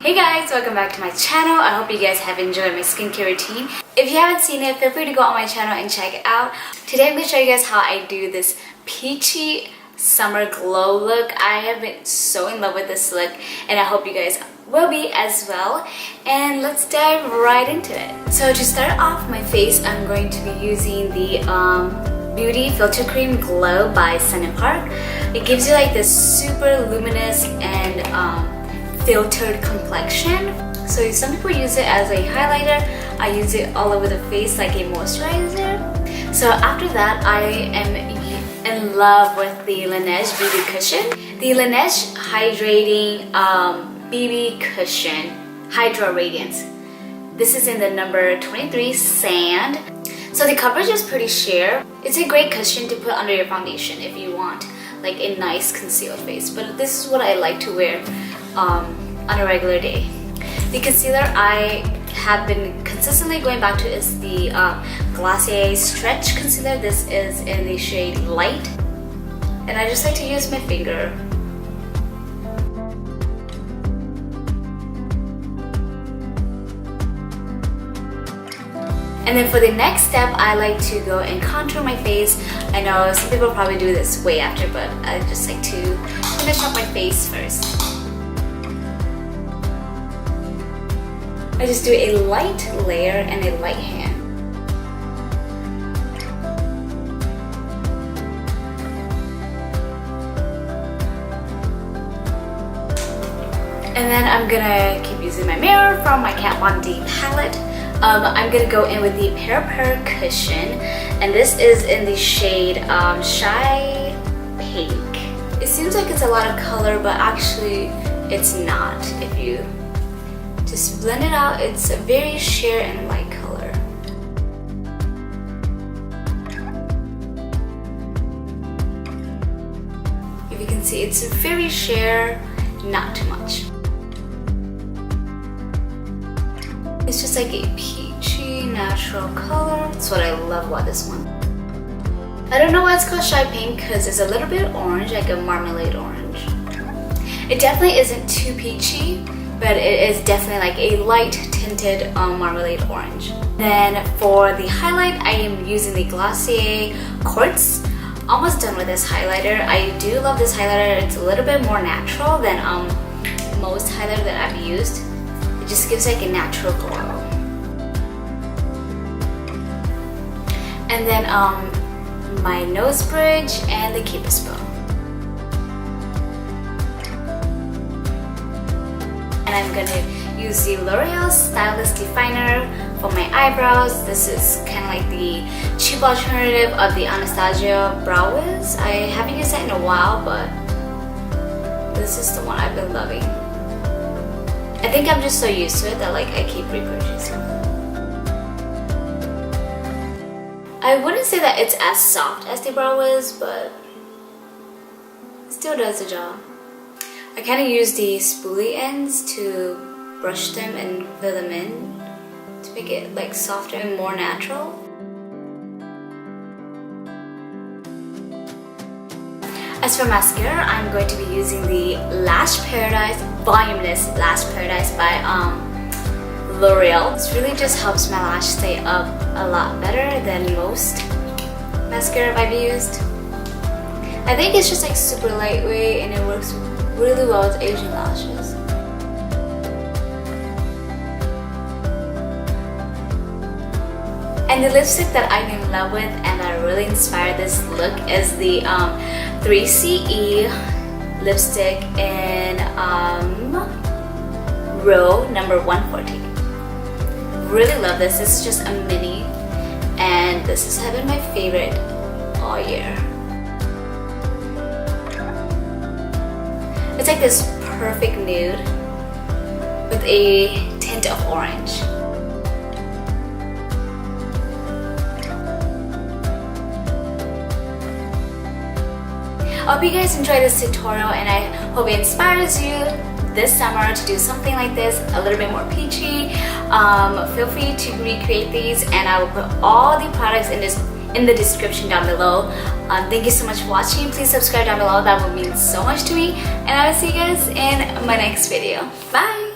Hey guys, welcome back to my channel. I hope you guys have enjoyed my skincare routine. If you haven't seen it, feel free to go on my channel and check it out. Today I'm going to show you guys how I do this peachy summer glow look. I have been so in love with this look and I hope you guys will be as well. And let's dive right into it. So to start off my face, I'm going to be using the Beauty Filter Cream Glow by Sun & Park. It gives you like this super luminous and filtered complexion. So some people use it as a highlighter. I use it all over the face like a moisturizer. So after that, I am in love with the Laneige BB Cushion. The Laneige Hydrating BB Cushion Hydra Radiance. This is in the number 23 Sand. So the coverage is pretty sheer. It's a great cushion to put under your foundation if you want like a nice concealed face. But this is what I like to wear on a regular day. The concealer I have been consistently going back to is the Glossier Stretch Concealer. This is in the shade Light. And I just like to use my finger. And then for the next step, I like to go and contour my face. I know some people probably do this way after, but I just like to finish up my face first. I just do a light layer and a light hand. And then I'm gonna keep using my mirror from my KatVonD palette. I'm gonna go in with the Peripera cushion, and this is in the shade Shy Pink. It seems like it's a lot of color, but actually it's not. If you just blend it out, it's a very sheer and light color. If you can see, it's very sheer, not too much. It's just like a peachy, natural color. That's what I love about this one. I don't know why it's called Shy Pink because it's a little bit orange, like a marmalade orange. It definitely isn't too peachy, but it is definitely like a light tinted marmalade orange. Then for the highlight, I am using the Glossier Quartz. Almost done with this highlighter. I do love this highlighter. It's a little bit more natural than most highlighter that I've used. It just gives like a natural glow. And then my nose bridge and the Cupid's bow. And I'm gonna use the L'Oreal Stylist Definer for my eyebrows. This is kind of like the cheap alternative of the Anastasia Brow Wiz. I haven't used that in a while, but this is the one I've been loving. I think I'm just so used to it that like I keep repurchasing. I wouldn't say that it's as soft as the Brow Wiz, but it still does the job. I kind of use the spoolie ends to brush them and fill them in to make it like softer and more natural. As for mascara, I'm going to be using the Lash Paradise Voluminous Lash Paradise by L'Oreal. This really just helps my lash stay up a lot better than most mascara I've used. I think it's just like super lightweight and it works really well with Asian lashes. And the lipstick that I'm in love with and that really inspired this look is the 3CE lipstick in row number 114. Really love this. This is just a mini and this has been my favorite all year. It's like this perfect nude with a tint of orange. I hope you guys enjoyed this tutorial and I hope it inspires you this summer to do something like this, a little bit more peachy. Feel free to recreate these and I will put all the products in the description down below. Thank you so much for watching. Please subscribe down below. That would mean so much to me. And I will see you guys in my next video. Bye!